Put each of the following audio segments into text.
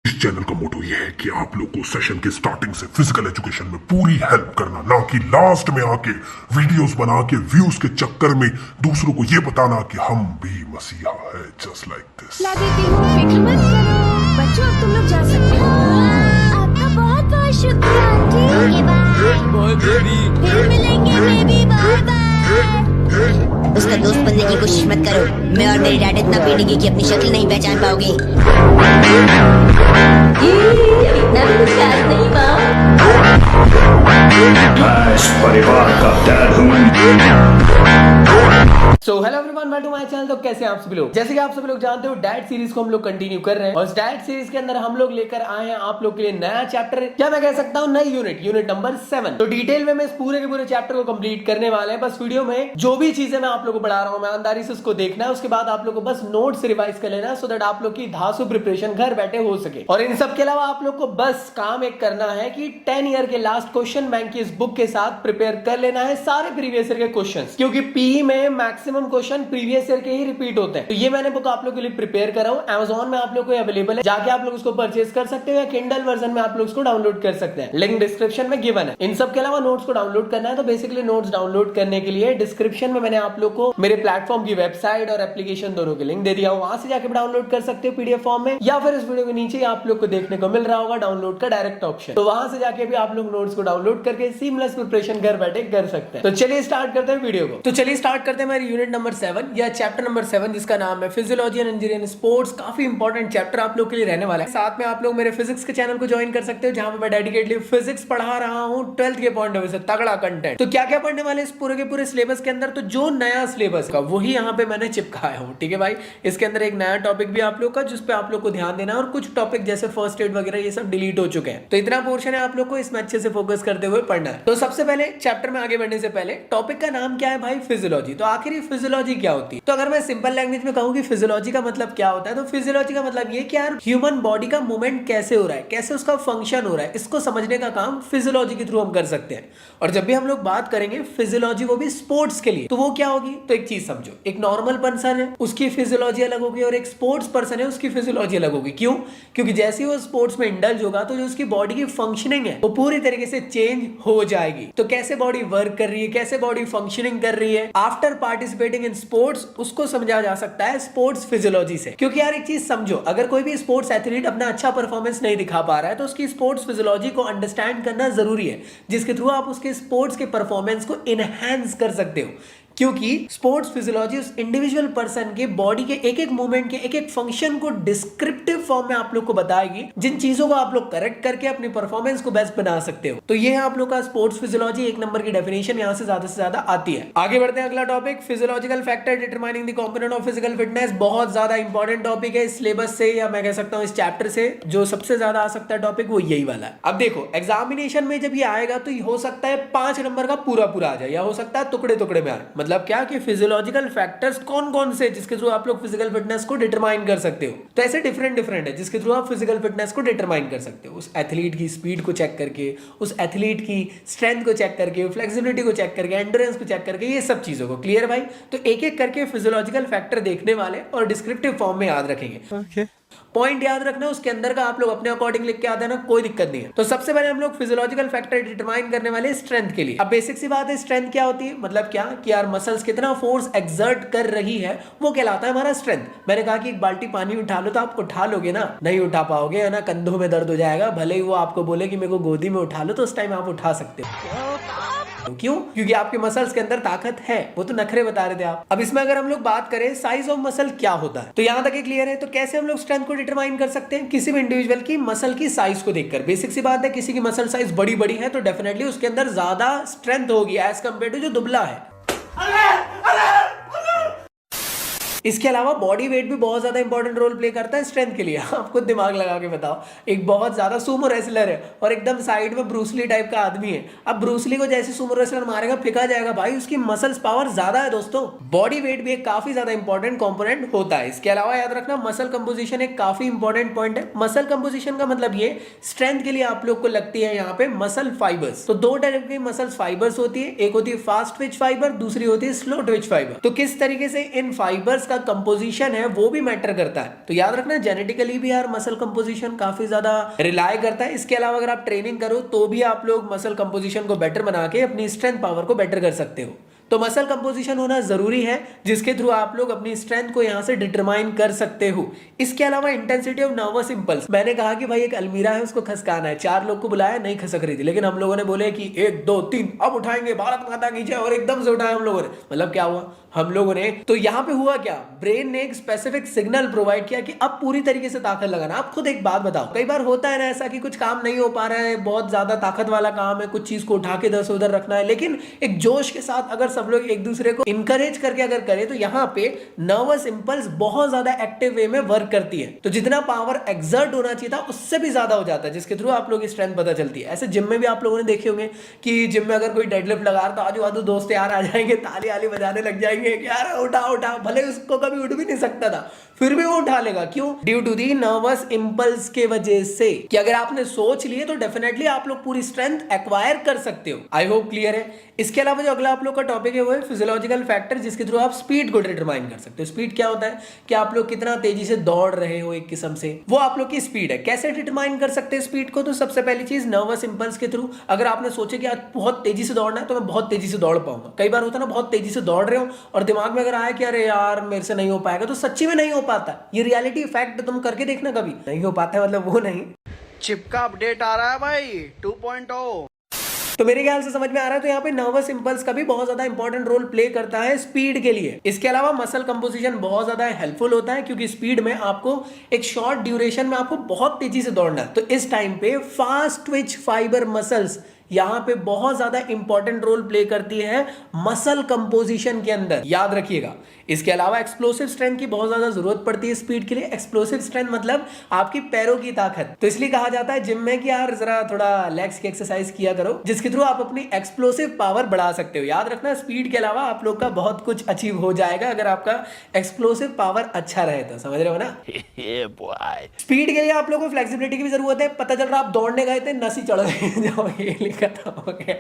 इस चैनल का मोटो ये है कि आप लोग को सेशन के स्टार्टिंग से फिजिकल एजुकेशन में पूरी हेल्प करना, ना कि लास्ट में आके वीडियोस बना के व्यूज के चक्कर में दूसरों को ये बताना कि हम भी मसीहा है, जस्ट लाइक दिस। ला देती हूँ, फिक्र मत करो बच्चों, अब तुम लोग जा सकते हो। आपका बहुत बहुत शुक्रिया आंटी। फिर मिलेंगे बेबी, बाय बाय। उसका दोस्त बनने की कोशिश मत करो। मैं और मेरी डैड इतना पीटेंगे कि अपनी शक्ल नहीं पहचान पाओगे। इतना भी कुछ खास नहीं माँ। मैं इस परिवार का डैड हूँ। So hello everyone, welcome to my channel. तो कैसे हैं आप सभी लोग? जैसे कि आप सभी लोग जानते हो, डैड सीरीज को हम लोग कंटिन्यू कर रहे हैं और इस डैड सीरीज के अंदर हम लोग लेकर आए हैं आप लोग के लिए नया चैप्टर, क्या मैं कह सकता हूँ नई यूनिट नंबर 7। तो डिटेल में मैं इस पूरे के पूरे चैप्टर को कंप्लीट करने वाले हैं। बस वीडियो में जो भी चीजें मैं आप लोगों को पढ़ा रहा हूँ, ईमानदारी से उसको देखना है। उसके बाद आप लोग को बस नोट्स रिवाइज कर लेना है, सो दैट आप लोग की धांसू प्रिपरेशन घर बैठे हो सके। और इन सब के अलावा आप लोग को बस काम एक करना है कि 10 ईयर के लास्ट क्वेश्चन बैंक की इस बुक के साथ प्रिपेयर कर लेना है सारे प्रीवियस ईयर के क्वेश्चन, क्योंकि पीई में मैक्सिमम क्वेश्चन प्रीवियस ईयर के ही रिपीट होते हैं। तो ये मैंने बुक आप लोगों के लिए प्रिपेयर करा हूं, Amazon में आप लोगों को अवेलेबल है, जाके आप लोग उसको परचेज कर सकते हो या किंडल वर्जन में आप लोग उसको डाउनलोड कर सकते हैं। लिंक डिस्क्रिप्शन में गिवन है। इन सब के अलावा नोट्स को डाउनलोड करना है, तो बेसिकली नोट्स डाउनलोड करने के लिए डिस्क्रिप्शन में मैंने आप लोग को मेरे प्लेटफॉर्म की वेबसाइट और एप्लीकेशन दोनों के लिंक दे दिया, वहां से जाके डाउनलोड कर सकते हो पीडीएफ फॉर्म में, या फिर इस वीडियो के नीचे आप लोग को देखने को मिल रहा होगा डाउनलोड का डायरेक्ट ऑप्शन। तो वहां से जाके भी आप लोग नोट्स को डाउनलोड करके सीमलेस प्रिपरेशन घर बैठे कर सकते हैं। तो चलिए स्टार्ट करते हैं वीडियो को। तो चलिए स्टार्ट करते हैं मेरी यूनिट नंबर 7 या चैप्टर नंबर 7, जिसका नाम है फिजियोलॉजी एंड इंजीनियरिंग स्पोर्ट्स। काफी इंपॉर्टेंट चैप्टर आप लोग के लिए रहने वाला है। साथ में आप लोग मेरे फिजिक्स के चैनल को ज्वाइन कर सकते हो, जहां पे मैं डेडिकेटली फिजिक्स पढ़ा रहा हूं 12th के पॉइंट ऑफ व्यू से, तगड़ा कंटेंट। तो क्या क्या पढ़ने वाले इस पूरे के पूरे सिलेबस के अंदर, तो जो नया सिलेबस का वही यहाँ पे मैंने चिपकाया हूँ, ठीक है भाई। इसके अंदर एक नया टॉपिक भी आप लोग का, जिसपे आप लोग को ध्यान देना है, और कुछ टॉपिक जैसे फर्स्ट एड वगैरह ये सब डिलीट हो चुके हैं। तो इतना पोर्शन है आप लोग को इसमें अच्छे से फोकस करते हुए पढ़ना है। तो सबसे पहले चैप्टर में आगे बढ़ने से पहले टॉपिक का नाम क्या है भाई? फिजियोलॉजी। तो आखिर ये फिजियोलॉजी क्या होती है? तो अगर मैं सिंपल लैंग्वेज में कहूँ कि फिजियोलॉजी का मतलब क्या होता है, तो फिजियोलॉजी का मतलब ये कि यार ह्यूमन बॉडी का मूवमेंट कैसे हो रहा है, कैसे उसका फंक्शन हो रहा है, इसको समझने का काम फिजियोलॉजी के थ्रू हम कर सकते हैं। और जब भी हम लोग बात करेंगे फिजियोलॉजी, वो भी स्पोर्ट्स के लिए, तो वो क्या होगी? तो एक चीज समझो, एक नॉर्मल पर्सन है उसकी फिजियोलॉजी अलग होगी, और एक स्पोर्ट्स पर्सन है उसकी फिजियोलॉजी अलग होगी। क्यों? क्योंकि जैसे ही वो स्पोर्ट्स में इंडल्ज होगा, तो जो उसकी बॉडी की फंक्शनिंग है वो पूरी तरीके से चेंज हो जाएगी। तो कैसे बॉडी वर्क कर रही है, कैसे बॉडी फंक्शनिंग कर रही है आफ्टर पार्टिसिपेटिंग इन स्पोर्ट्स, उसको समझा जा सकता है स्पोर्ट्स फिजियोलॉजी से। क्योंकि यार एक चीज समझो, अगर कोई भी स्पोर्ट्स एथलीट अपना अच्छा परफॉर्मेंस नहीं दिखा पा रहा है, तो उसकी स्पोर्ट्स फिजियोलॉजी को अंडरस्टैंड करना जरूरी है, जिसके थ्रू आप उसके स्पोर्ट्स के परफॉर्मेंस को इनहैंस कर सकते हो। क्योंकि स्पोर्ट्स फिजियोलॉजी उस इंडिविजुअल पर्सन के बॉडी के एक एक मूवमेंट के एक एक फंक्शन को डिस्क्रिप्टिव फॉर्म में आप लोग को बताएगी, जिन चीजों को आप लोग करेक्ट करके अपनी परफॉर्मेंस को बेस्ट बना सकते हो। तो ये है आप लोग का स्पोर्ट्स फिजियोलॉजी, एक नंबर की डेफिनेशन यहां से ज्यादा आती है। आगे बढ़ते हैं, अगला topic physiological factor determining the component of physical fitness. बहुत ज्यादा इंपॉर्टेंट टॉपिक है इस सिलेबस से, या मैं कह सकता हूं इस चैप्टर से जो सबसे ज्यादा आ सकता है टॉपिक, वो यही वाला है। अब देखो, एग्जामिनेशन में जब ये आएगा तो हो सकता है 5 नंबर का पूरा आ जाए, या हो सकता है टुकड़े टुकड़े में आए। मतलब क्या कि फिजियोलॉजिकल फैक्टर्स कौन कौन से जिसके थ्रू आप लोग फिजिकल फिटनेस को डिटरमाइन कर सकते हो। तो ऐसे डिफरेंट है जिसके थ्रू आप फिजिकल फिटनेस को डिटरमाइन कर सकते हो। उस एथलीट की स्पीड को चेक करके, उस एथलीट की स्ट्रेंथ को चेक करके, फ्लेक्सिबिलिटी को चेक करके, एंड्योरेंस को चेक करके, ये सब चीजों को। क्लियर भाई? तो एक एक करके फिजियोलॉजिकल फैक्टर देखने वाले और डिस्क्रिप्टिव फॉर्म में याद रखेंगे। पॉइंट याद रखना, उसके अंदर का आप लोग अपने अकॉर्डिंग लिख के आ देना, कोई दिक्कत नहीं है। तो सबसे पहले हम लोग फिजियोलॉजिकल फैक्टर डिटरमाइन करने वाले स्ट्रेंथ के लिए। अब बेसिक सी बात है, स्ट्रेंथ क्या होती है? मतलब क्या कि यार मसल्स कितना फोर्स एक्सर्ट कर रही है, वो कहलाता है हमारा स्ट्रेंथ। मैंने कहा कि एक बाल्टी पानी उठा लो, तो आप उठा लोगे ना? नहीं उठा पाओगे, है ना? कंधों में दर्द हो जाएगा। भले ही वो आपको बोले कि मेरे को गोदी में उठा लो, तो उस टाइम आप उठा सकते हो। क्यों? क्योंकि आपके मसल्स के अंदर ताकत है। वो तो नखरे बता रहे थे आप। अब इसमें अगर हम लोग बात करें साइज ऑफ मसल क्या होता है, तो यहां तक क्लियर है। तो कैसे हम लोग स्ट्रेंथ को डिटरमाइन कर सकते हैं? किसी भी इंडिविजुअल की मसल की साइज को देखकर। बेसिक सी बात है, किसी की मसल साइज बड़ी है तो डेफिनेटली उसके अंदर ज्यादा स्ट्रेंथ होगी एज कंपेयर टू जो दुबला है। इसके अलावा बॉडी वेट भी बहुत ज्यादा इंपॉर्टेंट रोल प्ले करता है स्ट्रेंथ के लिए। आप खुद दिमाग लगा के बताओ, एक बहुत ज्यादा सुमो रेसलर है और एकदम साइड में ब्रूसली टाइप का आदमी है। अब ब्रूसली को जैसे सुमो रेसलर मारेगा, फेंका जाएगा भाई, उसकी मसल्स पावर ज्यादा है दोस्तों। बॉडी वेट भी एक काफी ज्यादा इंपॉर्टेंट कंपोनेंट होता है। इसके अलावा याद रखना, मसल कंपोजिशन एक काफी इंपॉर्टेंट पॉइंट है। मसल कंपोजिशन का मतलब ये, स्ट्रेंथ के लिए आप लोग को लगती है यहाँ पे मसल फाइबर्स। तो दो टाइप की मसल फाइबर्स होती है, एक होती है फास्ट ट्विच फाइबर, दूसरी होती है स्लो ट्विच फाइबर। तो किस तरीके से इन फाइबर्स का उसका कंपोजिशन है वो भी मैटर करता है। तो याद रखना जेनेटिकली भी यार मसल कंपोजिशन काफी ज्यादा रिलाय करता है। इसके अलावा अगर आप ट्रेनिंग करो तो भी आप लोग मसल कंपोजिशन को बेटर बना के अपनी स्ट्रेंथ पावर को बेटर कर सकते हो। तो मसल कंपोजिशन होना जरूरी है जिसके थ्रू आप लोग अपनी स्ट्रेंथ को यहां से डिटरमाइन कर सकते हो। इसके अलावा इंटेंसिटी ऑफ नर्वस इंपल्स, मैंने कहा कि भाई एक अलमीरा है उसको खसकाना है, 4 लोग को बुलाया नहीं खसक रही थी, लेकिन हम लोगों ने बोले कि 1 2 3 अब उठाएंगे भारत माता की जय, और एकदम से उठाया हम लोगों ने। मतलब क्या हुआ हम लोगों ने, तो यहां पे हुआ क्या, ब्रेन ने एक स्पेसिफिक सिग्नल प्रोवाइड किया कि अब पूरी तरीके से ताकत लगाना। आप खुद एक बात बताओ, कई बार होता है ना ऐसा कि कुछ काम नहीं हो पा रहा है, बहुत ज्यादा ताकत वाला काम है, कुछ चीज को उठा के इधर से उधर रखना है, लेकिन एक जोश के साथ अगर सब लोग एक दूसरे को इंकरेज करके अगर करें तो यहाँ पे नर्वस इंपल्स बहुत ज्यादा एक्टिव वे में वर्क करती है। तो जितना पावर एक्सर्ट होना चाहिए था उससे भी ज्यादा हो जाता है, जिसके थ्रू आप लोग की स्ट्रेंथ पता चलती है। ऐसे जिम में भी आप लोगों ने देखे होंगे कि जिम में अगर कोई डेडलिफ्ट लगा रहा तो आजू बाजू दोस्त यार आ जाएंगे, ताली आली बजाने लग जाएंगे कि यार उठा उठा, भले उसको कभी उठ भी नहीं सकता था फिर भी वो उठा लेगा। क्यों? Due to the nervous impulse के वजह से, कि अगर आपने सोच लिए तो डेफिनेटली आप लोग पूरी स्ट्रेंथ एक्वायर कर सकते हो। आई होप क्लियर है। इसके अलावा जो अगला आप लोग का टॉपिक है वो है फिजियोलॉजिकल फैक्टर, जिसके थ्रू आप स्पीड को डिटरमाइन कर सकते हो। स्पीड क्या होता है कि आप लोग कितना तेजी से दौड़ रहे हो, एक किस्म से वो आप लोग की स्पीड है। कैसे डिटरमाइन कर सकते हैं स्पीड को? तो सबसे पहली चीज नर्वस इंपल्स के थ्रू। अगर आपने सोचे कि आज बहुत तेजी से दौड़ना है तो मैं बहुत तेजी से दौड़ पाऊंगा। कई बार होता है ना बहुत तेजी से दौड़ रहे हो और दिमाग में अगर आया कि अरे यार मेरे से नहीं हो पाएगा, तो सच्ची में नहीं हो पाता। ये रियलिटी फैक्ट तुम करके देखना, कभी नहीं हो पाता है, मतलब वो नहीं। चिपका अपडेट आ रहा है भाई 2.0। तो मेरे ख्याल से समझ में आ रहा है। तो यहाँ पे नर्वस इंपल्स का भी बहुत ज्यादा इंपॉर्टेंट रोल प्ले करता है स्पीड के लिए। इसके अलावा मसल कंपोजिशन बहुत ज्यादा हेल्पफुल होता है, क्योंकि स्पीड में आपको एक शॉर्ट ड्यूरेशन में आपको बहुत तेजी से दौड़ना है। तो इस टाइम पे फास्ट ट्विच फाइबर मसल्स यहां पे बहुत ज्यादा इंपॉर्टेंट रोल प्ले करती है मसल कंपोजिशन के अंदर, याद रखिएगा। इसके अलावा एक्सप्लोसिव स्ट्रेंथ की बहुत ज्यादा जरूरत पड़ती है स्पीड के लिए। एक्सप्लोसिव स्ट्रेंथ मतलब आपकी पैरों की ताकत। तो इसलिए कहा जाता है जिम में कि यार जरा थोड़ा लेग्स की एक्सरसाइज किया करो, जिसके थ्रू आप अपनी एक्सप्लोसिव पावर बढ़ा सकते हो। याद रखना स्पीड के अलावा आप लोग का बहुत कुछ अचीव हो जाएगा अगर आपका एक्सप्लोसिव पावर अच्छा रहे तो, समझ रहे हो ना। स्पीड के लिए आप लोग को फ्लेक्सिबिलिटी की भी जरूरत है। पता चल रहा आप दौड़ने गए थे, नस ही चढ़ जाओगे, खत्म हो गया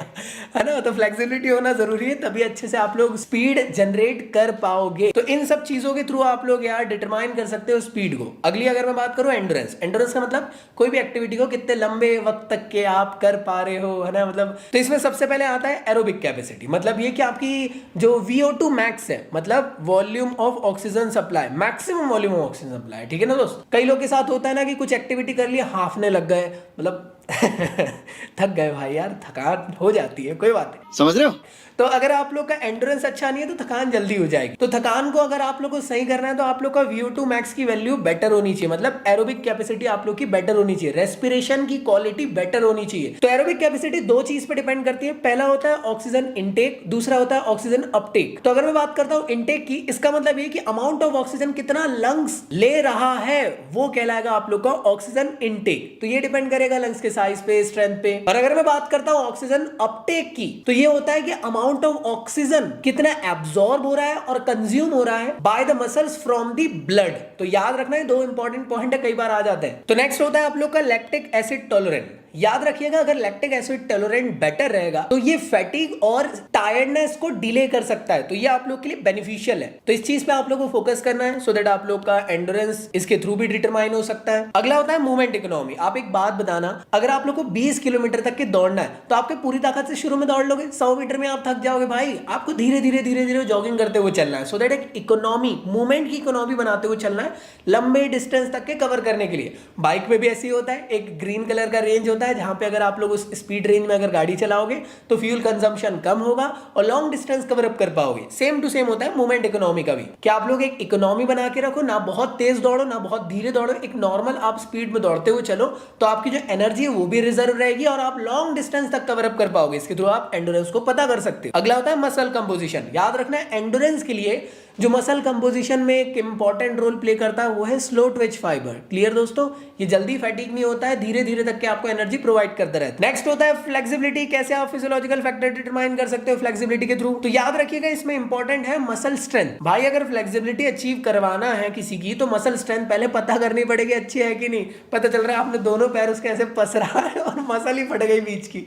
है ना। तो फ्लेक्सिबिलिटी होना जरूरी है, तभी अच्छे से आप लोग स्पीड जनरेट कर पाओगे। तो इन सब चीजों के थ्रू आप लोग यार डिटरमाइन कर सकते हो स्पीड को। अगली अगर मैं बात करूं एंडोरेंस, एंडोरेंस का मतलब कोई भी एक्टिविटी को कितने लंबे वक्त तक के आप कर पा रहे हो, है ना। मतलब तो इसमें सबसे पहले आता है एरोबिक कैपेसिटी। मतलब ये कि आपकी जो VO2 मैक्स है, मतलब volume of oxygen supply, maximum volume of oxygen supply, ठीक है ना दोस्त। कई लोग के साथ होता है ना कि कुछ एक्टिविटी कर लिए हाफने लग गए, मतलब थक गए भाई यार, थकान हो जाती है, कोई बात नहीं, समझ रहे हो। तो अगर आप लोग का एंड्योरेंस अच्छा नहीं है तो थकान जल्दी हो जाएगी। तो थकान को अगर आप लोग को सही करना है तो आप लोग का VO2 मैक्स की वैल्यू बेटर होनी चाहिए, मतलब एरोबिक कैपेसिटी आप लोग की बेटर होनी चाहिए, रेस्पिरेशन की क्वालिटी बेटर होनी चाहिए। तो एरोबिक कैपेसिटी 2 चीज पे डिपेंड करती है। पहला होता है ऑक्सीजन इनटेक, दूसरा होता है ऑक्सीजन अपटेक। तो अगर मैं बात करता हूं इनटेक की, इसका मतलब ये कि अमाउंट ऑफ ऑक्सीजन कितना लंग्स ले रहा है वो कहलाएगा आप लोग का ऑक्सीजन इनटेक। तो ये डिपेंड करेगा लंग्स के साइज पे, स्ट्रेंथ पे। और अगर मैं बात करता हूं ऑक्सीजन अपटेक की, तो ये होता है कि अमाउंट ऑफ ऑक्सीजन कितना एब्जॉर्ब हो रहा है और कंज्यूम हो रहा है by the muscles from the blood. तो याद रखना है 2 इंपॉर्टेंट पॉइंट है, कई बार आ जाते हैं। तो नेक्स्ट होता है आप लोग का लैक्टिक एसिड टॉलरेंस। याद रखिएगा अगर लैक्टिक एसिड टॉलरेंट बेटर रहेगा तो ये फैटिग और टायर्डनेस को डिले कर सकता है, तो ये आप लोग के लिए बेनिफिशियल है। तो इस चीज पे आप लोग को फोकस करना है, सो दैट आप लोग का एंडोरेंस इसके थ्रू भी डिटरमाइन हो सकता है। अगला होता है मूवमेंट इकोनॉमी। आप एक बात बताना, अगर आप लोग को 20 किलोमीटर तक के दौड़ना है तो आपके पूरी ताकत से शुरू में दौड़ लोगे, 100 मीटर में आप थक जाओगे भाई। आपको धीरे धीरे जॉगिंग करते हुए चलना है, सो दैट एक इकोनॉमी, मूवमेंट की इकोनॉमी बनाते हुए चलना है लंबे डिस्टेंस तक के कवर करने के लिए। बाइक में भी ऐसे ही होता है, एक ग्रीन कलर का रेंज होता है जहां पे अगर आप लोग उस स्पीड रेंज में अगर गाड़ी चलाओगे तो फ्यूल कंजम्पशन कम होगा और लॉन्ग डिस्टेंस कवर अप कर पाओगे। सेम टू सेम होता है मूवमेंट इकोनॉमी का भी, कि आप लोग एक इकोनॉमी बना के रखो, ना बहुत तेज दौड़ो ना बहुत धीरे दौड़ो, एक नॉर्मल आप स्पीड में दौड़ते हुए चलो, तो आपकी जो एनर्जी है वो भी रिजर्व रहेगी और आप लॉन्ग डिस्टेंस तक कवर अप कर पाओगे। इसके थ्रू आप एंडोरेंस को पता कर सकते हो। अगला होता है मसल कंपोजिशन। याद रखना है एंडोरेंस के लिए जो मसल कंपोजिशन में एक इंपॉर्टेंट रोल प्ले करता है वो है स्लो ट्विच फाइबर। क्लियर दोस्तों, ये जल्दी फैटिग नहीं होता है, धीरे धीरे तक के आपको एनर्जी प्रोवाइड करता रहता है। नेक्स्ट होता है फ्लेक्सिबिलिटी। कैसे आप फिजियोलॉजिकल फैक्टर डिटरमाइन कर सकते हो फ्लेक्सिबिलिटी के थ्रू? तो याद रखिएगा इसमें इंपॉर्टेंट है मसल स्ट्रेंथ। भाई अगर फ्लेक्सिबिलिटी अचीव करवाना है किसी की तो मसल स्ट्रेंथ पहले पता करनी पड़ेगी अच्छी है कि नहीं। पता चल रहा है आपने दोनों पैर उसके ऐसे पसरा है और मसल ही फट गई बीच की।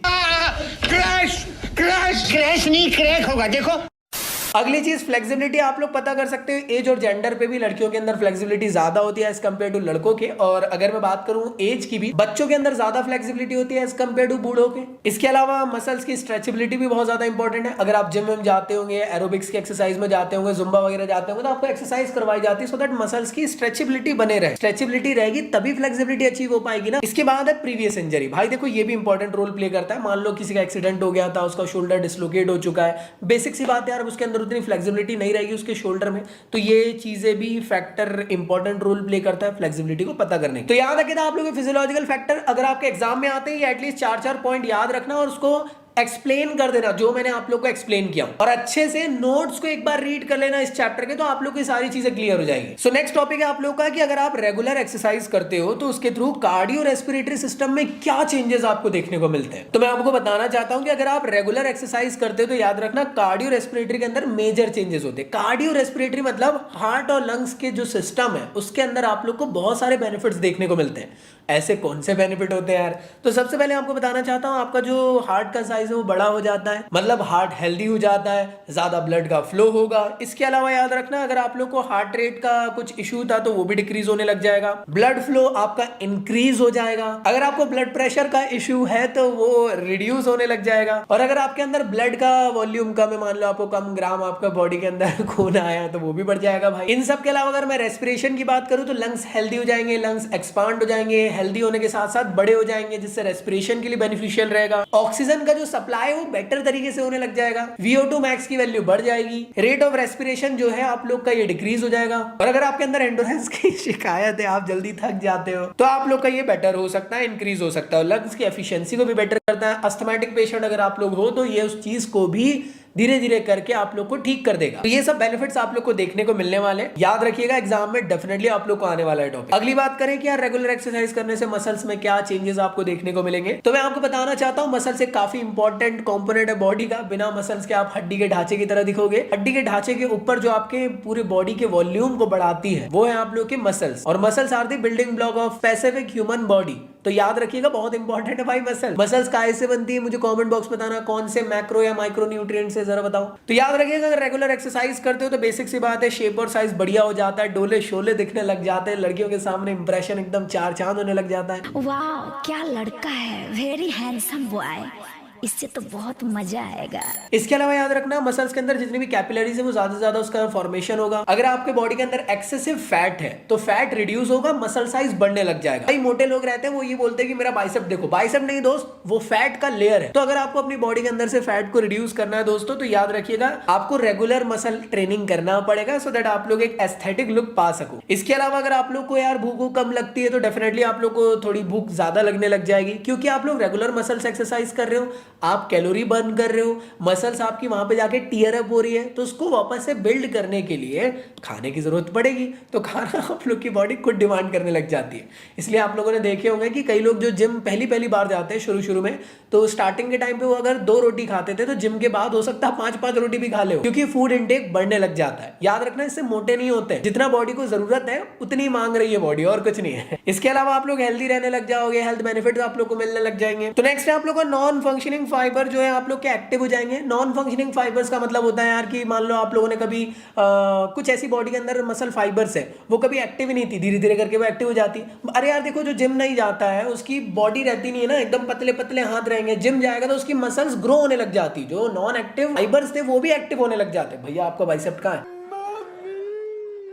क्रैश क्रैश क्रैश नहीं क्रैक होगा, देखो। अगली चीज फ्लेक्सिबिलिटी आप लोग पता कर सकते हो एज और जेंडर पे भी लड़कियों के अंदर फ्लेक्सिबिलिटी ज्यादा होती है एज कम्पेयर टू लड़कों के। और अगर मैं बात करूं एज की भी, बच्चों के अंदर ज्यादा फ्लेक्सिबिलिटी होती है एज कम्पेयर टू बूढ़ों के। इसके अलावा मसल्स की स्ट्रेचेबिलिटी भी बहुत ज्यादा इंपॉर्टेंट है। अगर आप जिम में जाते होंगे, एरोबिक्स की एक्सरसाइज में जाते होंगे, जुम्बा वगैरह जाते होंगे, तो आपको एक्सरसाइज करवाई जाती है सो दैट मसल्स की स्ट्रेचेबिलिटी बने रहे। स्ट्रेचेबिलिटी रहेगी तभी फ्लेक्सिबिलिटी अचीव हो पाएगी ना। इसके बाद है प्रीवियस इंजरी। भाई देखो ये भी इंपॉर्टेंट रोल प्ले करता है। मान लो किसी का एक्सीडेंट हो गया था, उसका शोल्डर डिसलोकेट हो चुका है, बेसिक सी बात है यार, उसके अंदर उतनी फ्लेक्सिबिलिटी नहीं रहेगी उसके शोल्डर में, तो ये चीजें भी फैक्टर इंपॉर्टेंट रोल प्ले करता है फ्लेक्सिबिलिटी को पता करने। तो याद रखिएगा आप लोग फिजियोलॉजिकल फैक्टर अगर आपके एग्जाम में आते हैं, एटलीस्ट 4 पॉइंट याद रखना और उसको एक्सप्लेन कर देना जो मैंने आप लोग को एक्सप्लेन किया, और अच्छे से नोट्स को एक बार रीड कर लेना इस चैप्टर के, तो आप लोग की सारी चीजें क्लियर हो जाएगी। सो नेक्स्ट टॉपिक है आप लोग का कि अगर आप रेगुलर एक्सरसाइज करते हो तो उसके थ्रू कार्डियो रेस्पिरेटरी सिस्टम में क्या चेंजेस आपको देखने को मिलते हैं। तो मैं आपको बताना चाहता हूं कि अगर आप रेगुलर एक्सरसाइज करते हो तो याद रखना कार्डियो रेस्पिरेटरी के अंदर मेजर चेंजेस होते हैं। कार्डियो रेस्पिरेटरी मतलब हार्ट और लंग्स के जो सिस्टम है उसके अंदर आप लोग को बहुत सारे बेनिफिट्स देखने को मिलते हैं। ऐसे कौन से बेनिफिट होते हैं यार? तो सबसे पहले आपको बताना चाहता हूं आपका जो हार्ट का साइज है वो बड़ा हो जाता है, मतलब हार्ट हेल्दी हो जाता है, ज्यादा ब्लड का फ्लो होगा। इसके अलावा याद रखना अगर आप लोग को हार्ट रेट का कुछ इश्यू था तो वो भी डिक्रीज होने लग जाएगा, ब्लड फ्लो आपका इंक्रीज हो जाएगा। अगर आपको ब्लड प्रेशर का इश्यू है तो वो रिड्यूस होने लग जाएगा, और अगर आपके अंदर ब्लड का वॉल्यूम कम है, मान लो आपको कम ग्राम आपका बॉडी के अंदर खून आया तो वो भी बढ़ जाएगा भाई। इन सब के अलावा अगर मैं रेस्पिरेशन की बात करूं तो लंग्स हेल्दी हो जाएंगे, लंग्स एक्सपांड हो जाएंगे, हेल्दी होने के साथ साथ बड़े हो जाएंगे, जिससे रेस्पिरेशन के लिए बेनिफिशियल रहेगा। ऑक्सीजन का जो सप्लाई है वो बेटर तरीके से होने लग जाएगा, VO2 मैक्स की वैल्यू बढ़ जाएगी, रेट ऑफ रेस्पिरेशन जो है आप लोग का ये डिक्रीज हो जाएगा। और अगर आपके अंदर एंडोरेंस की शिकायत है, आप जल्दी थक जाते हो, तो आप लोग का ये बेटर हो सकता है, इंक्रीज हो सकता है। लंग्स की एफिशिएंसी को भी बेटर करता है। अस्थमैटिक पेशेंट अगर आप लोग हो तो ये उस चीज को भी धीरे धीरे करके आप लोग को ठीक कर देगा। तो ये सब बेनिफिट्स आप लोग को देखने को मिलने वाले, याद रखिएगा एग्जाम में डेफिनेटली आप लोग को आने वाला है टॉपिक। अगली बात करें कि यार रेगुलर एक्सरसाइज करने से मसल्स में क्या चेंजेस आपको देखने को मिलेंगे, तो मैं आपको बताना चाहता हूं मसल्स एक काफी इंपॉर्टेंट कंपोनेंट है बॉडी का। बिना मसल्स के आप हड्डी के ढांचे की तरह दिखोगे। हड्डी के ढांचे के ऊपर जो आपके पूरे बॉडी के वॉल्यूम को बढ़ाती है वो है आप लोग के मसल्स, और muscles are the building block of specific human body. तो याद रखिएगा बहुत इंपॉर्टेंट है भाई मसल। मसल्स काय से बनती है मुझे कमेंट बॉक्स बताना, कौन से मैक्रो या माइक्रो न्यूट्रिएंट्स से जरा बताओ। तो याद रखिएगा अगर रेगुलर एक्सरसाइज करते हो तो बेसिक सी बात है, शेप और साइज बढ़िया हो जाता है, डोले शोले दिखने लग जाते हैं, लड़कियों के सामने इंप्रेशन एकदम 4 चांद होने लग जाता है। वाह क्या लड़का है, वेरी हैंडसम बॉय, इससे तो बहुत मजा आएगा। इसके अलावा याद रखना मसल्स के अंदर जितनी भी कैपिलरीज है वो ज्यादा से ज्यादा उसका फॉर्मेशन होगा। अगर आपके बॉडी के अंदर एक्सेसिव फैट है तो फैट रिड्यूस होगा, मसल साइज बढ़ने लग जाएगा। कई मोटे लोग रहते हैं वो ये बोलते हैं कि मेरा बाइसेप देखो, बाइसेप नहीं दोस्त, वो फैट का लेयर है। तो अगर आपको अपनी बॉडी के अंदर से फैट को रिड्यूस करना है दोस्तों, तो याद रखिएगा आपको रेगुलर मसल ट्रेनिंग करना पड़ेगा सो दैट आप लोग एक एस्थेटिक लुक पा सको। इसके अलावा अगर आप लोग को यार भूख कम लगती है तो डेफिनेटली आप लोग को थोड़ी भूख ज्यादा लगने लग जाएगी, क्योंकि आप लोग रेगुलर मसल्स एक्सरसाइज कर रहे हो, आप कैलोरी बर्न कर रहे हो, मसल्स आपकी वहां पे जाके टीयर अप हो रही है, तो उसको वापस से बिल्ड करने के लिए खाने की जरूरत पड़ेगी। तो खाना आप लोग की बॉडी खुद डिमांड करने लग जाती है। इसलिए आप लोगों ने देखे होंगे कि कई लोग जो जिम पहली बार जाते हैं शुरू में, तो स्टार्टिंग के टाइम पे वो अगर 2 रोटी खाते थे तो जिम के बाद हो सकता है 5-5 रोटी भी खा ले, क्योंकि फूड इंटेक बढ़ने लग जाता है। याद रखना इससे मोटे नहीं होते, जितना बॉडी को जरूरत है उतनी मांग रही है बॉडी, और कुछ नहीं है। इसके अलावा आप लोग हेल्दी रहने लग जाओगे, हेल्थ बेनिफिट्स आप लोग को मिलने लग जाएंगे। तो नेक्स्ट है आप लोग का नॉन फंक्शनिंग फाइबर जो है आप लोग के एक्टिव हो जाएंगे। नॉन फंक्शनिंग फाइबर्स का मतलब होता है यार कि मान लो आप लोगों ने कभी कुछ ऐसी बॉडी के अंदर मसल फाइबर्स है वो कभी एक्टिव ही नहीं थी, धीरे धीरे करके वो एक्टिव हो जाती। अरे यार देखो जो जिम नहीं जाता है उसकी बॉडी रहती नहीं है ना, एकदम पतले पतले हाथ रहेंगे, जिम जाएगा तो उसकी मसल्स ग्रो होने लग जाती, जो नॉन एक्टिव फाइबर्स थे वो भी एक्टिव होने लग जाते। भैया आपका बाइसेप कहाँ है?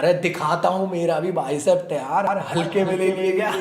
अरे दिखाता हूं, मेरा भी बाइसेप है यार, हल्के में ले लिए क्या?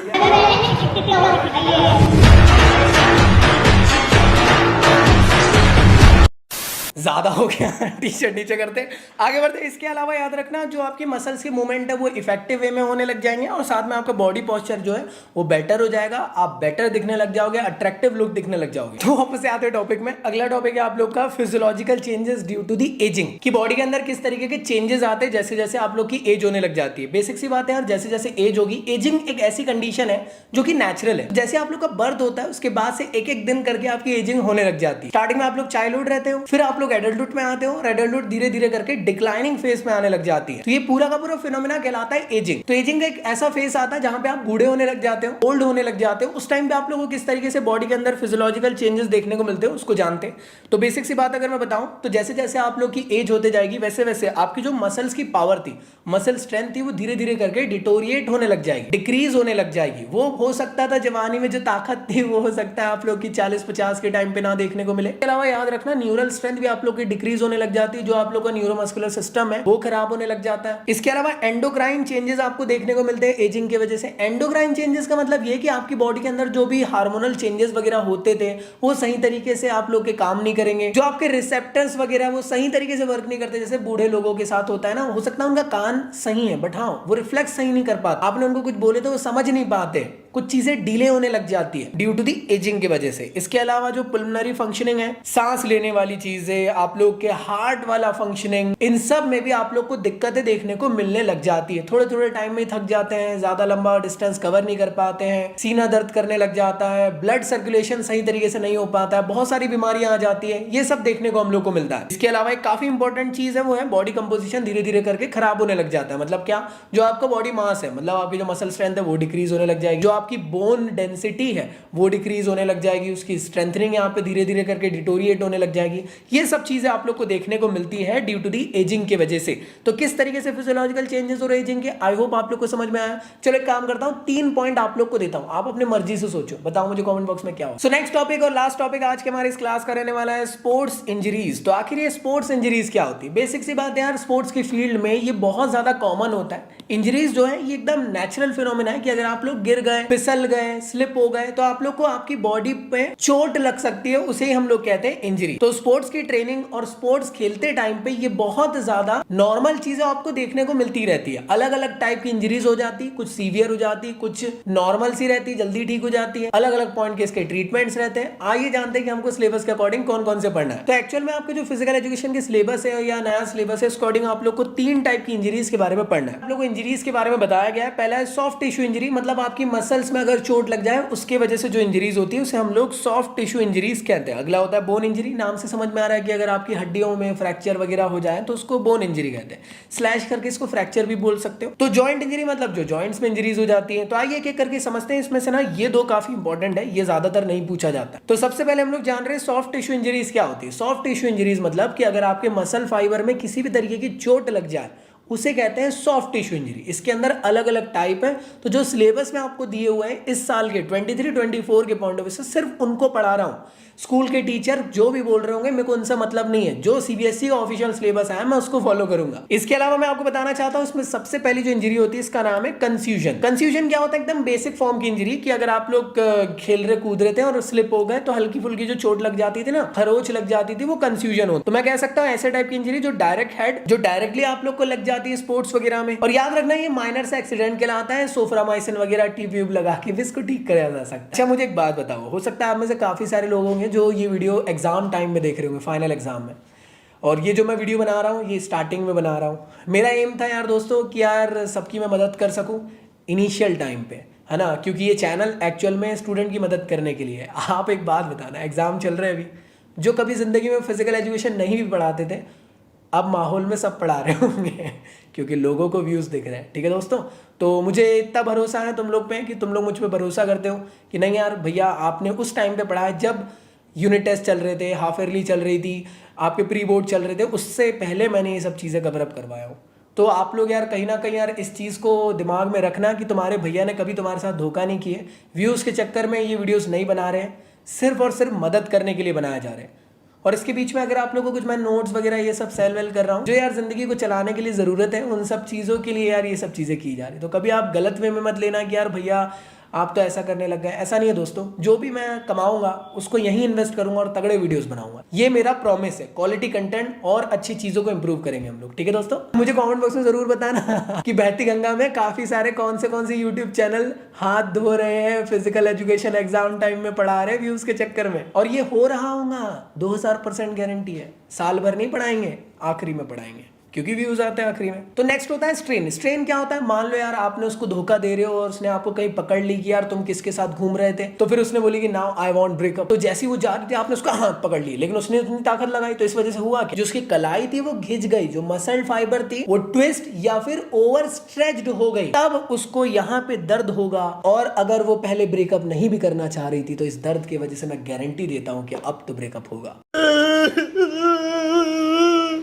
ज्यादा हो गया, टी-शर्ट नीचे करते आगे बढ़ते। इसके अलावा याद रखना जो आपकी मसल्स की मूवमेंट है वो इफेक्टिव वे में होने लग जाएंगे, और साथ में आपका बॉडी पोस्चर जो है वो बेटर हो जाएगा, आप बेटर दिखने लग जाओगे, अट्रैक्टिव लुक दिखने लग जाओगे। तो वापस से आते हैं टॉपिक में। अगला टॉपिक है आप लोग का physiological changes due to the ageing, कि बॉडी के अंदर किस तरीके के चेंजेस आते हैं जैसे जैसे आप लोग की एज होने लग जाती है। बेसिक सी बात है यार, जैसे जैसे एज होगी, एजिंग एक ऐसी कंडीशन है जो कि नेचुरल है। जैसे आप लोग का बर्थ होता है उसके बाद से एक एक दिन करके आपकी एजिंग होने लग जाती है। स्टार्टिंग में आप लोग चाइल्डहुड रहते हो, फिर आप लोग एडल्टहुड में आते हो और एडल्टहुड धीरे धीरे करके डिक्लाइनिंग फेज में आने लग जाती है। तो ये पूरा का पूरा फिनोमेना कहलाता है एजिंग। तो एजिंग का एक ऐसा फेज आता है जहां पे आप बूढ़े होने लग जाते हो, ओल्ड होने लग जाते हो। उस टाइम पे आप लोगों को किस तरीके से बॉडी के अंदर फिजियोलॉजिकल चेंजेस देखने को मिलते हैं उसको जानते हैं। तो बेसिक सी बात अगर मैं बताऊं तो जैसे जैसे आप लोग की एज होते जाएगी वैसे वैसे आपकी जो मसल्स की पावर थी, मसल स्ट्रेंथ थी, वो धीरे धीरे करके डिटोरिएट होने लग जाएगी, डिक्रीज होने लग जाएगी। वो हो सकता था जवानी में जो ताकत थी वो हो सकता है आप लोग की 40-50 के टाइम पे ना देखने को मिले। इसके अलावा याद रखना न्यूरल स्ट्रेंथ भी आप लोग की डिक्रीज होने लग जाती है, जो आप लोग का न्यूरोमस्कुलर सिस्टम है वो खराब होने लग जाता है। इसके अलावा एंडोक्राइन चेंजेस आपको देखने को मिलते हैं एजिंग की वजह से। एंडोक्राइन चेंजेस का मतलब ये कि आपकी बॉडी के अंदर जो भी हार्मोनल चेंजेस वगैरह होते थे वो सही तरीके से आप लोग के काम नहीं करेंगे। जो आपके रिसेप्टर्स वगैरह वो सही तरीके से वर्क नहीं करते, जैसे बूढ़े लोगों के साथ होता है ना, हो सकता है उनका कान सही है बट हाँ वो रिफ्लेक्स सही नहीं कर पाते, आपने उनको कुछ बोले तो वो समझ नहीं पाते, कुछ चीजें डिले होने लग जाती है ड्यू टू दी एजिंग की वजह से। इसके अलावा जो पल्मोनरी फंक्शनिंग है, सांस लेने वाली चीजें, आप लोग के हार्ट वाला फंक्शनिंग, इन सब में भी आप लोग को दिक्कतें देखने को मिलने लग जाती है। थोड़े थोड़े टाइम में थक जाते हैं, ज्यादा लंबा डिस्टेंस कवर नहीं कर पाते हैं, सीना दर्द करने लग जाता है, ब्लड सर्कुलेशन सही तरीके से नहीं हो पाता है, बहुत सारी बीमारियां आ जाती है। ये सब देखने को हम लोग को मिलता है। इसके अलावा एक काफी इंपॉर्टेंट चीज है वो है बॉडी कंपोजिशन धीरे धीरे करके खराब होने लग जाता है। मतलब क्या, जो आपका बॉडी मास है, मतलब आपकी जो मसल स्ट्रेंथ है वो डिक्रीज होने लग जाएगी, जो आपकी बोन डेंसिटी है वो डिक्रीज होने लग जाएगी, उसकी स्ट्रेंथनिंग यहाँ पे धीरे धीरे करके डिटोरिएट होने लग जाएगी। ये सब चीजें आप लोग को देखने को मिलती है ड्यू टू दी एजिंग के वजह से। तो किस तरीके से फिजियोलॉजिकल चेंजेस हो रहे एजिंग के, आई होप आप लोग को समझ में आया। चलो एक काम करता हूं, 3 पॉइंट आप लोग को देता हूं, आप अपने मर्जी से सोचो, बताओ मुझे कमेंट बॉक्स में क्या हो। सो नेक्स्ट टॉपिक और लास्ट टॉपिक आज के हमारे इस क्लास का रहने वाला है स्पोर्ट्स इंजरीज। तो आखिर ये स्पोर्ट्स इंजरीज क्या होती है? बेसिक सी बात है यार, स्पोर्ट्स की फील्ड में ये बहुत ज्यादा कॉमन होता है। इंजरीज जो है ये एकदम नेचुरल फिनोमेना है कि अगर आप लोग गिर गए, फिसल गए, स्लिप हो गए तो आप लोग को आपकी बॉडी पे चोट लग सकती है, उसे हम लोग कहते हैं इंजरी। तो स्पोर्ट्स की ट्रेनिंग और स्पोर्ट्स खेलते टाइम पे ये बहुत ज्यादा नॉर्मल चीजें आपको देखने को मिलती रहती है। अलग अलग टाइप की इंजरीज हो जाती, कुछ सीवियर हो जाती, कुछ नॉर्मल सी रहती, जल्दी ठीक हो जाती है। अलग अलग पॉइंट के इसके ट्रीटमेंट्स रहते हैं। आइए जानते हैं कि हमको सिलेबस के अकॉर्डिंग कौन कौन से पढ़ना है। तो एक्चुअल में आपके जो फिजिकल एजुकेशन के सिलेबस है या नया सिलेबस है, उसके अकॉर्डिंग आप लोग को 3 टाइप की इंजरीज के बारे में पढ़ना है। आप लोग को इंजरीज के बारे में बताया गया है। पहला है सॉफ्ट टिश्यू इंजरी, मतलब आपकी मसल्स में अगर चोट लग जाए उसके वजह से जो इंजरीज होती है उसे हम लोग सॉफ्ट टिश्यू इंजरीज कहते हैं। अगला होता है बोन इंजरी। नाम से समझ में आ रहा है कि अगर आपकी हड्डियों में फ्रैक्चर वगैरह हो जाए तो उसको बोन इंजरी कहते हैं। स्लैश करके इसको फ्रैक्चर भी बोल सकते हो। तो जॉइंट इंजरी मतलब जो जॉइंट्स में इंजरीज हो जाती है। तो आइए एक एक करके समझते हैं। इसमें से ना ये 2 काफी इंपॉर्टेंट है, ये ज्यादातर नहीं पूछा जाता। तो सबसे पहले हम लोग जान रहे हैं सॉफ्ट टिश्यू इंजरीज क्या होती है। सॉफ्ट टिश्यू इंजरीज मतलब कि अगर आपके मसल फाइबर में किसी भी तरीके की चोट लग जाए उसे कहते हैं सॉफ्ट टिश्यू इंजरी। इसके अंदर अलग अलग टाइप है। तो जो सिलेबस में आपको दिए हुए हैं इस साल के 23-24 के पॉइंट ऑफ व्यू से सिर्फ उनको पढ़ा रहा हूं। स्कूल के टीचर जो भी बोल रहे होंगे मेरे को उनसे मतलब नहीं है। जो सीबीएसई का ऑफिशियल सिलेबस है मैं उसको फॉलो करूंगा। इसके अलावा मैं आपको बताना चाहता हूं इसमें सबसे पहली जो इंजरी होती है इसका नाम है कंफ्यूजन। कंफ्यूजन क्या होता है? एकदम बेसिक फॉर्म की इंजरी कि अगर आप लोग खेल रहे कूद रहे थे और स्लिप हो गए तो हल्की फुल्की जो चोट लग जाती थी ना, खरोच लग जाती थी, वो कंफ्यूजन होता। तो मैं कह सकता हूं ऐसे टाइप की इंजरी जो डायरेक्ट हेड जो डायरेक्टली आप लोग को लग जाती है स्पोर्ट्स वगैरह में। और याद रखना ये माइनर से एक्सीडेंट कहलाता है। सोफ्रामाइसिन वगैरह टीप लगा के भी इसको ठीक कराया जा सकता है। अच्छा मुझे एक बात बताओ, हो सकता है आप में से काफी सारे लोग होंगे जो ये वीडियो एग्जाम टाइम में देख रहे होंगे, फाइनल एग्जाम में। और ये जो मैं वीडियो बना रहा हूँ ये स्टार्टिंग में बना रहा हूँ। मेरा एम था यार दोस्तों कि यार सबकी मैं मदद कर सकूँ इनिशियल टाइम पे, है ना, क्योंकि ये चैनल एक्चुअल में स्टूडेंट की मदद करने के लिए है। आप एक बात बताना, एग्जाम चल रहे हैं अभी, जो कभी जिंदगी में फिजिकल एजुकेशन नहीं भी पढ़ाते थे अब माहौल में सब पढ़ा रहे होंगे क्योंकि लोगों को व्यूज़ दिख रहे हैं। ठीक है दोस्तों, तो मुझे इतना भरोसा है तुम लोग पे कि तुम लोग मुझ पर भरोसा करते हो कि नहीं यार भैया आपने उस टाइम पे पढ़ा है जब यूनिट टेस्ट चल रहे थे, हाफ ईयरली चल रही थी, आपके प्री बोर्ड चल रहे थे, उससे पहले मैंने ये सब चीज़ें कवर अप करवाया हूँ। तो आप लोग यार कहीं ना कहीं यार इस चीज़ को दिमाग में रखना कि तुम्हारे भैया ने कभी तुम्हारे साथ धोखा नहीं किए। व्यूज़ के चक्कर में ये वीडियोस नहीं बना रहे हैं, सिर्फ और सिर्फ मदद करने के लिए बनाए जा रहे हैं। और इसके बीच में अगर आप लोगों को कुछ मैं नोट्स वगैरह ये सब सेल वेल कर रहा हूँ जो यार जिंदगी को चलाने के लिए ज़रूरत है, उन सब चीज़ों के लिए यार ये सब चीज़ें की जा रही। तो कभी आप गलत वे में मत लेना कि यार भैया आप तो ऐसा करने लग गए। ऐसा नहीं है दोस्तों, जो भी मैं कमाऊंगा उसको यहीं इन्वेस्ट करूंगा और तगड़े वीडियोस बनाऊंगा। ये मेरा प्रॉमिस है। क्वालिटी कंटेंट और अच्छी चीजों को इंप्रूव करेंगे हम लोग। ठीक है दोस्तों, मुझे कमेंट बॉक्स में जरूर बताना कि बहती गंगा में काफी सारे कौन से यूट्यूब चैनल हाथ धो रहे हैं, फिजिकल एजुकेशन एग्जाम टाइम में पढ़ा रहे हैं व्यूज के चक्कर में। और ये हो रहा होगा, 2000% गारंटी है। साल भर नहीं पढ़ाएंगे, आखिरी में पढ़ाएंगे, क्योंकि व्यूज आते हैं आखिरी में। तो नेक्स्ट होता है स्ट्रेन। स्ट्रेन क्या होता है, मान लो यार आपने उसको धोखा दे रहे हो और उसने आपको कहीं पकड़ ली कि यार तुम किसके साथ घूम रहे थे, तो फिर उसने बोली कि नाउ आई वांट ब्रेकअप। तो जैसी वो जा रही थी आपने उसका हाथ पकड़ ली, लेकिन उसने उतनी ताकत लगाई तो इस वजह से हुआ कि जो उसकी कलाई थी वो घिंच गई, जो मसल फाइबर थी वो ट्विस्ट या फिर ओवर स्ट्रेच्ड हो गई, तब उसको यहाँ पे दर्द होगा। और अगर वो पहले ब्रेकअप नहीं भी करना चाह रही थी तो इस दर्द की वजह से मैं गारंटी देता हूं कि अब तो ब्रेकअप होगा।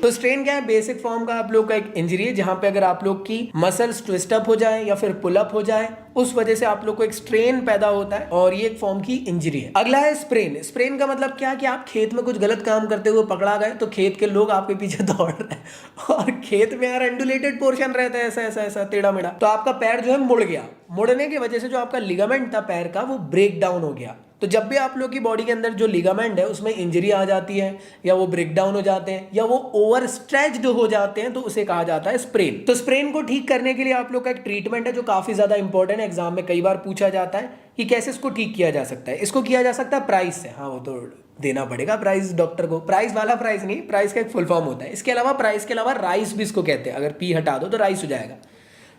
तो स्ट्रेन क्या है, बेसिक फॉर्म का आप लोग का एक इंजरी है जहां पे अगर आप लोग की मसल्स ट्विस्ट अप हो जाए या फिर पुल अप हो जाए, उस वजह से आप लोग को एक स्ट्रेन पैदा होता है और ये एक फॉर्म की इंजरी है। अगला है स्प्रेन। स्प्रेन का मतलब क्या कि आप खेत में कुछ गलत काम करते हुए पकड़ा गए, तो खेत के लोग आपके पीछे दौड़ रहे हैं और खेत में यार अंडुलेटेड पोर्शन रहता है, ऐसा ऐसा ऐसा टेढ़ा मेढ़ा, तो आपका पैर जो है मुड़ गया। मुड़ने की वजह से जो आपका लिगामेंट था पैर का वो ब्रेक डाउन हो गया। तो जब भी आप लोग की बॉडी के अंदर जो लिगामेंट है उसमें इंजरी आ जाती है या वो ब्रेक डाउन हो जाते हैं या वो ओवर स्ट्रेच्ड हो जाते हैं, तो उसे कहा जाता है स्प्रेन। तो स्प्रेन को ठीक करने के लिए आप लोग का एक ट्रीटमेंट है जो काफी ज्यादा इंपॉर्टेंट है, एग्जाम में कई बार पूछा जाता है कि कैसे इसको ठीक किया जा सकता है। इसको किया जा सकता है प्राइस से। हाँ, वो तो देना पड़ेगा प्राइस डॉक्टर को। प्राइस वाला प्राइस नहीं, प्राइस का एक फुल फॉर्म होता है। इसके अलावा प्राइस के अलावा राइस भी इसको कहते हैं, अगर पी हटा दो तो राइस हो जाएगा।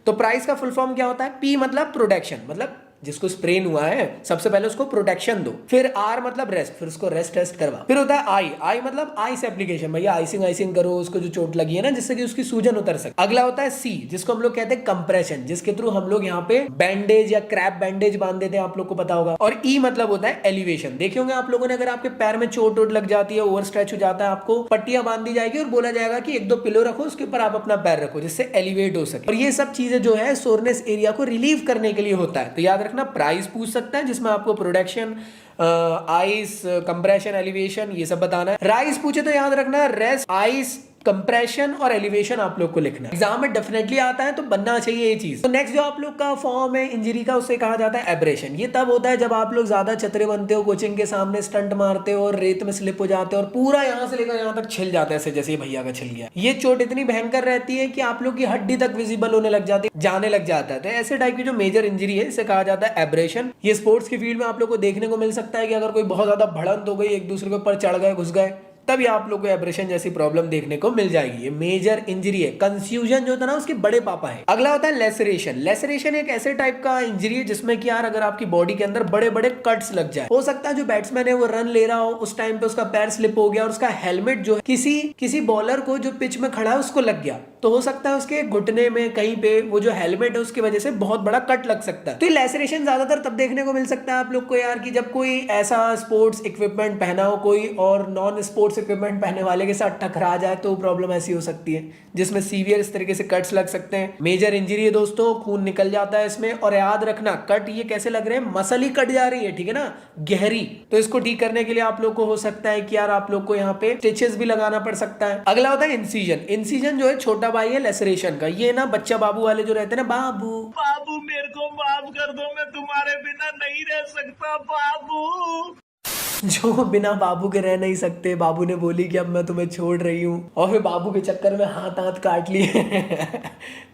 तो प्राइस का फुल फॉर्म क्या होता है, पी मतलब प्रोटेक्शन, मतलब जिसको स्प्रेन हुआ है सबसे पहले उसको प्रोटेक्शन दो, फिर आर मतलब रेस्ट, फिर उसको रेस्ट टेस्ट करवा, फिर होता है आई, आई मतलब आइस एप्लीकेशन, भैया आइसिंग करो उसको जो चोट लगी है ना, जिससे कि उसकी सूजन उतर सके। अगला होता है सी, जिसको हम लोग कहते हैं कंप्रेशन, जिसके थ्रू हम लोग यहाँ पे बैंडेज या क्रैप बैंडेज बांध देते हैं, आप लोग को पता होगा। और ई मतलब होता है एलिवेशन। देखे होंगे आप लोगों ने, अगर आपके पैर में चोट वोट लग जाती है, ओवर स्ट्रेच हो जाता है, आपको पट्टियां बांध दी जाएगी और बोला जाएगा कि एक दो पिलो रखो, उसके ऊपर आप अपना पैर रखो जिससे एलिवेट हो सके। और ये सब चीजें जो है सोरनेस एरिया को रिलीव करने के लिए होता है। तो याद रखना, प्राइस पूछ सकता है जिसमें आपको प्रोटेक्शन, आइस, कंप्रेशन, एलिवेशन ये सब बताना है। राइस पूछे तो याद रखना रेस्ट, आइस, कंप्रेशन और एलिवेशन आप लोग को लिखना है। एग्जाम में डेफिनेटली आता है तो बनना चाहिए ये चीज। तो नेक्स्ट जो आप लोग का फॉर्म है इंजरी का, उसे कहा जाता है एब्रेशन। ये तब होता है जब आप लोग ज्यादा चतरे बनते हो, कोचिंग के सामने स्टंट मारते हो और रेत में स्लिप हो जाते हो और पूरा यहाँ से लेकर यहाँ तक छिल जाता है, ऐसे जैसे भैया का छिल गया। ये चोट इतनी भयंकर रहती है कि आप लोग की हड्डी तक विजिबल होने लग जाती है, जाने लग जाता है। तो ऐसे टाइप की जो मेजर इंजरी है इसे कहा जाता है एब्रेशन। ये स्पोर्ट्स की फील्ड में आप लोग को देखने को मिल सकता है कि अगर कोई बहुत ज्यादा भड़ंत हो गई, एक दूसरे के ऊपर चढ़ गए, घुस गए, तभी आप लोग को एब्रेशन जैसी प्रॉब्लम देखने को मिल जाएगी। ये मेजर इंजरी है। कंफ्यूजन जो था ना उसके बड़े पापा है। अगला होता है लेसरेशन। लेसरेशन एक ऐसे टाइप का इंजरी है जिसमें कि यार अगर आपकी बॉडी के अंदर बड़े बड़े कट्स लग जाए, हो सकता है जो बैट्समैन है वो रन ले रहा हो, उस टाइम पे उसका पैर स्लिप हो गया और उसका हेलमेट जो है किसी बॉलर को जो पिच में खड़ा है उसको लग गया, तो हो सकता है उसके घुटने में कहीं पे वो जो हेलमेट है उसकी वजह से बहुत बड़ा कट लग सकता है। तो ये लेसरेशन ज्यादातर तब देखने को मिल सकता है आप लोग को यार कि जब कोई ऐसा स्पोर्ट्स इक्विपमेंट पहना हो कोई और नॉन स्पोर्ट्स इक्विपमेंट पहनने वाले के साथ टकरा जाए, तो प्रॉब्लम ऐसी हो सकती है जिसमें सीवियर इस तरीके से कट्स लग सकते हैं। मेजर इंजरी है दोस्तों, खून निकल जाता है इसमें। और याद रखना, कट ये कैसे लग रहे हैं, मसल ही कट जा रही है, ठीक है ना, गहरी। तो इसको ठीक करने के लिए आप लोग को हो सकता है कि यार आप लोग को यहाँ पे स्टिचेस भी लगाना पड़ सकता है। अगला होता है इंसिजन। इंसिजन जो है छोटा भाई है लेसरेशन का। ये ना बच्चा बाबू वाले जो रहते हैं ना, बाबू मेरे को माफ कर दो, मैं तुम्हारे बिना नहीं रह सकता बाबू। जो बिना बाबू के रह नहीं सकते, बाबू ने बोली कि अब मैं तुम्हें छोड़ रही हूँ और फिर बाबू के चक्कर में हाथ काट लिए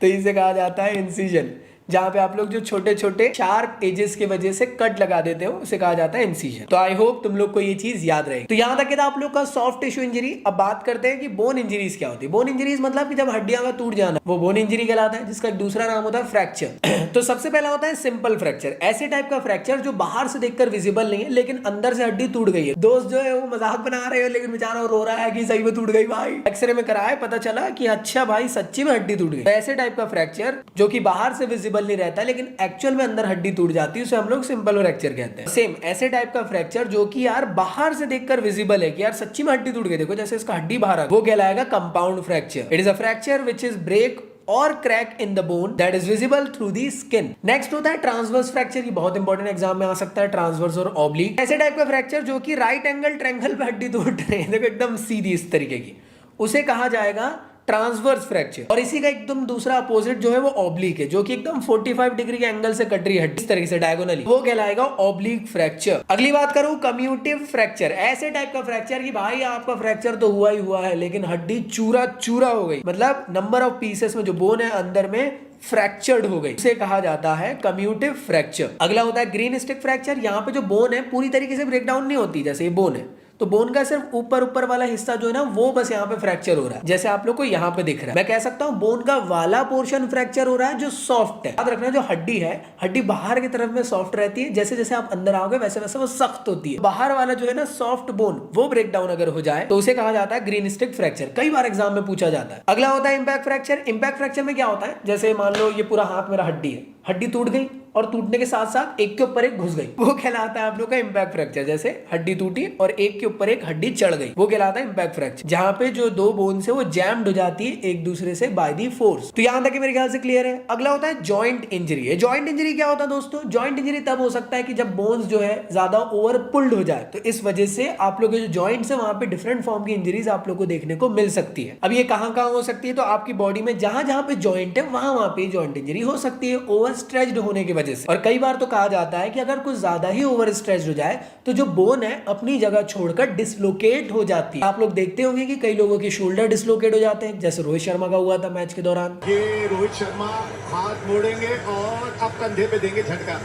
तो इसे कहा जाता है इंसिजन। जहां पे आप लोग जो छोटे छोटे शार्प एजेस की वजह से कट लगा देते हो उसे कहा जाता है इंसिजन। तो आई होप तुम लोग को ये चीज याद रहेगी। तो यहां तक था आप लोग का सॉफ्ट टिश्यू इंजरी। अब बात करते हैं कि बोन इंजरीज क्या होती है। बोन इंजरीज मतलब कि जब हड्डियां का टूट जाना, वो बोन इंजरी कहलाता है, जिसका एक दूसरा नाम होता है फ्रैक्चर। तो सबसे पहला होता है सिंपल फ्रैक्चर। ऐसे टाइप का फ्रैक्चर जो बाहर से देखकर विजिबल नहीं है लेकिन अंदर से हड्डी टूट गई है। दोस्त जो है वो मजाक बना रहे हो लेकिन बेचारा रो रहा है कि सही में टूट गई भाई। एक्सरे में कराया, पता चला कि अच्छा भाई सच्ची में हड्डी टूट गई। तो ऐसे टाइप का फ्रैक्चर जो कि बाहर से विजिबल नहीं रहता लेकिन एक्चुअल में अंदर हड्डी टूट जाती है, उसे हम लोग सिंपल फ्रैक्चर कहते हैं। सेम ऐसे टाइप का फ्रैक्चर जो कि यार बाहर से देखकर विजिबल है कि यार सच्ची में हड्डी टूट गई, देखो जैसे इसका हड्डी बाहर आ, वो कहलाएगा compound fracture. It is a fracture which is break or crack in the bone that is visible through the skin. Next होता है ट्रांसवर्स फ्रैक्चर। ये बहुत इंपॉर्टेंट एग्जाम में आ सकता है, ट्रांसवर्स और ऑब्लिक। ऐसे टाइप का फ्रैक्चर जो कि राइट एंगल ट्रायंगल पे हड्डी टूट रही है, देखो एकदम सीधी इस तरीके की, उसे कहा जाएगा ट्रांसवर्स फ्रैक्चर। और इसी का एकदम दूसरा अपोजिट जो है वो ऑब्लिक है, जो कि एकदम 45 डिग्री के एंगल से कट रही है इस तरीके से डायगोनली, वो कहलाएगा ऑब्लिक फ्रैक्चर। अगली बात करूं कम्यूटिव फ्रैक्चर। ऐसे टाइप का फ्रैक्चर कि भाई आपका फ्रैक्चर तो हुआ ही हुआ है लेकिन हड्डी चूरा चूरा हो गई, मतलब नंबर ऑफ पीसेस में जो बोन है अंदर में फ्रैक्चर्ड हो गई, उसे कहा जाता है कम्यूटिव फ्रैक्चर। अगला होता है ग्रीन स्टिक फ्रैक्चर। यहाँ पे जो बोन है पूरी तरीके से ब्रेकडाउन नहीं होती, जैसे ये बोन है तो बोन का सिर्फ ऊपर वाला हिस्सा जो है ना वो बस यहाँ पे फ्रैक्चर हो रहा है, जैसे आप लोग को यहाँ पे दिख रहा है। मैं कह सकता हूँ बोन का वाला पोर्शन फ्रैक्चर हो रहा है जो सॉफ्ट है। याद रखना जो हड्डी है, हड्डी बाहर की तरफ में सॉफ्ट रहती है, जैसे जैसे आप अंदर आओगे वैसे वैसे वो सख्त होती है। बाहर वाला जो है ना सॉफ्ट बोन वो ब्रेक डाउन अगर हो जाए तो उसे कहा जाता है ग्रीन स्टिक फ्रैक्चर। कई बार एग्जाम में पूछा जाता है। अगला होता है इंपैक्ट फ्रैक्चर। इंपैक्ट फ्रैक्चर में क्या होता है, जैसे मान लो ये पूरा हाथ मेरा हड्डी है, हड्डी टूट गई और टूटने के साथ साथ एक के ऊपर एक घुस गई, वो कहलाता है आप लोग का इंपैक्ट फ्रैक्चर। जैसे हड्डी टूटी और एक के ऊपर एक हड्डी चढ़ गई, वो कहलाता है इंपैक्ट फ्रैक्चर, जहां पे जो दो बोन से वो जैम्ड हो जाती है एक दूसरे से बाय दी फोर्स। तो यहां तक मेरे ख्याल से क्लियर है। अगला होता है जॉइंट इंजरी। जॉइंट इंजरी क्या होता है दोस्तों, जॉइंट इंजरी तब हो सकता है कि जब बोन्स जो है ज्यादा ओवर पुल्ड हो जाए, तो इस वजह से आप लोग के जो जॉइंट्स है वहां पे डिफरेंट फॉर्म की इंजरीज आप लोग को देखने को मिल सकती है। अब ये कहां कहां हो सकती है, तो आपकी बॉडी में जहां जहां पे जॉइंट है वहां पे जॉइंट इंजरी हो सकती है ओवर स्ट्रेच्ड होने की वजह से। और कई बार तो कहा जाता है कि अगर कुछ ज्यादा ही ओवर स्ट्रेच हो जाए तो जो बोन है अपनी जगह छोड़कर डिसलोकेट हो जाती है। आप लोग देखते होंगे कि कई लोगों के शोल्डर डिसलोकेट हो जाते हैं, जैसे रोहित शर्मा का हुआ था मैच के दौरान। ये रोहित शर्मा हाथ मोड़ेंगे और अब कंधे पे देंगे झटका।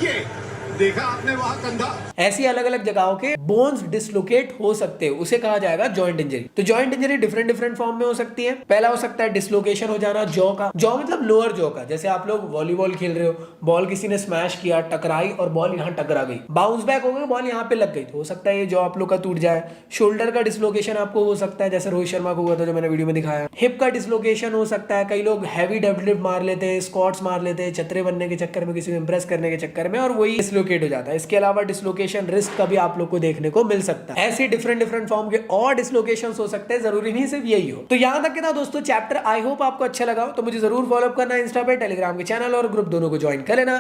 ये देखा आपने वहां कंधा। ऐसी अलग अलग जगहों के बोन्स डिसलोकेट हो सकते हैं, उसे कहा जाएगा जॉइंट इंजरी। तो जॉइंट इंजरी डिफरेंट फॉर्म में हो सकती है। पहला हो सकता है डिसलोकेशन हो जाना जॉ का, जॉ मतलब लोअर जॉ का। जैसे आप लोग वॉलीबॉल खेल रहे हो, बॉल किसी ने स्मैश किया, टकराई और बॉल यहाँ टकरा गई, बाउंस बैक हो गई, बॉल यहाँ पे लग गई, तो हो सकता है ये जॉ आप लोग का टूट जाए। शोल्डर का डिसलोकेशन आपको हो सकता है, जैसे रोहित शर्मा को हुआ था जो मैंने वीडियो में दिखाया। हिप का डिसलोकेशन हो सकता है, कई लोग हैवी डेडलिफ्ट मार लेते हैं, स्क्वाट्स मार लेते हैं चतरे बनने के चक्कर में, किसी को इंप्रेस करने के चक्कर में, और वही डिसलोकेट हो जाता है। इसके अलावा डिसलोकेशन रिस्ट का भी आप लोग को देखने को मिल सकता है। ऐसे डिफरेंट फॉर्म के और डिसलोकेशंस हो सकते हैं, जरूरी नहीं सिर्फ यही हो। तो यहां तक के था दोस्तों चैप्टर। आई होप आपको अच्छा लगा हो, तो मुझे जरूर फॉलो अप करना इंस्टा पे, टेलीग्राम के चैनल और ग्रुप दोनों को ज्वाइन कर लेना।